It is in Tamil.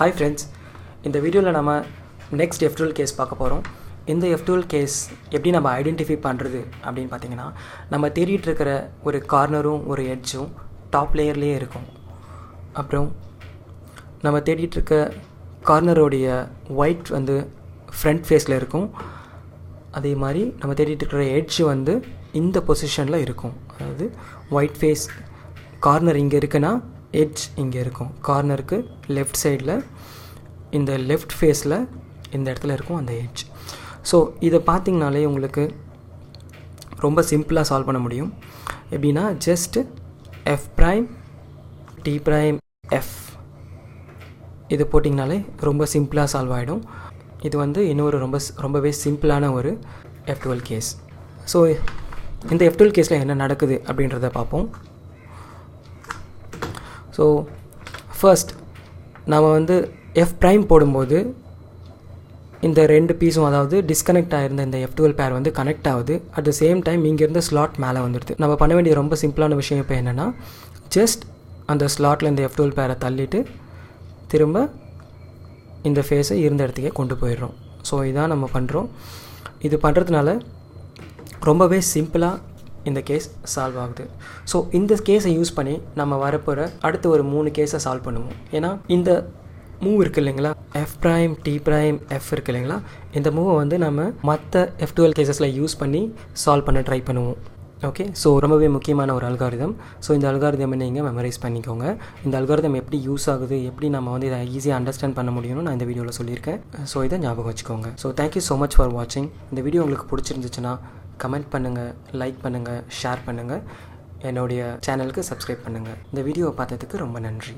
Hi friends, இந்த வீடியோவில் நம்ம நெக்ஸ்ட் F2L கேஸ் பார்க்க போகிறோம். இந்த F2L கேஸ் எப்படி நம்ம ஐடென்டிஃபை பண்ணுறது அப்படின்னு பார்த்தீங்கன்னா, நம்ம தேடிட்டு இருக்கிற ஒரு கார்னரும் ஒரு எட்ஜும் டாப் லேயர்லேயே இருக்கும். அப்புறம் நம்ம தேடிட்டு இருக்க கார்னரோடைய ஒயிட் வந்து ஃப்ரண்ட் ஃபேஸில் இருக்கும். அதே மாதிரி நம்ம தேடிட்டு இருக்கிற எட்ஜ் வந்து இந்த பொசிஷனில் இருக்கும். அதாவது ஒயிட் ஃபேஸ் கார்னர் இங்கே இருக்குன்னா எட்ஜ் இங்கே இருக்கும். கார்னருக்கு லெஃப்ட் சைடில் இந்த லெஃப்ட் ஃபேஸில் இந்த இடத்துல இருக்கும் அந்த எட்ஜ். ஸோ இதை பார்த்திங்கனாலே உங்களுக்கு ரொம்ப சிம்பிளாக சால்வ் பண்ண முடியும். எப்படின்னா just F prime T prime F இது போட்டிங்கனாலே ரொம்ப சிம்பிளாக சால்வ் ஆகிடும். இது வந்து இன்னொரு ரொம்பவே சிம்பிளான ஒரு F2L கேஸ். ஸோ இந்த F2L கேஸில் என்ன நடக்குது அப்படின்றத பார்ப்போம். ஸோ ஃபர்ஸ்ட் நாம் வந்து F ப்ரைம் போடும்போது இந்த ரெண்டு பீஸும், அதாவது டிஸ்கனெக்ட் ஆகிருந்த இந்த F2L பேர் வந்து கனெக்ட் ஆகுது. அட் த சேம் டைம் இங்கேருந்து ஸ்லாட் மேலே வந்துடுது. நம்ம பண்ண வேண்டிய ரொம்ப சிம்பிளான விஷயம் இப்போ என்னென்னா, ஜஸ்ட் அந்த ஸ்லாட்டில் இந்த F2L பேரை தள்ளிட்டு திரும்ப இந்த ஃபேஸை இருந்த இடத்துக்கே கொண்டு போயிடுறோம். ஸோ இதான் நம்ம பண்ணுறோம். இது பண்ணுறதுனால ரொம்பவே சிம்பிளாக இந்த கேஸ் சால்வ் ஆகுது. ஸோ இந்த கேஸை யூஸ் பண்ணி நம்ம வரப்போகிற அடுத்த ஒரு 3 கேஸை சால்வ் பண்ணுவோம். ஏன்னா இந்த மூவ் இருக்குது இல்லைங்களா, F prime T prime F இருக்குது இல்லைங்களா, இந்த மூவை வந்து நம்ம மற்ற F2L கேசஸில் யூஸ் பண்ணி சால்வ் பண்ண ட்ரை பண்ணுவோம். ஓகே, ஸோ ரொம்பவே முக்கியமான ஒரு அல்காரிதம். ஸோ இந்த அல்காரிதம் நீங்கள் மெமரைஸ் பண்ணிக்கோங்க. இந்த அல்காரிதம் எப்படி யூஸ் ஆகுது, எப்படி நம்ம வந்து இதை ஈஸியாக அண்டர்ஸ்டாண்ட் பண்ண முடியும்னு நான் இந்த வீடியோவில் சொல்லியிருக்கேன். ஸோ இதை ஞாபகம் வச்சுக்கோங்க. So thank you so much for வாட்சிங். இந்த வீடியோ உங்களுக்கு பிடிச்சிருந்துச்சுன்னா கமெண்ட் பண்ணுங்கள், லைக் பண்ணுங்கள், ஷேர் பண்ணுங்கள், என்னுடைய சேனலுக்கு சப்ஸ்கிரைப் பண்ணுங்கள். இந்த வீடியோவை பார்த்ததுக்கு ரொம்ப நன்றி.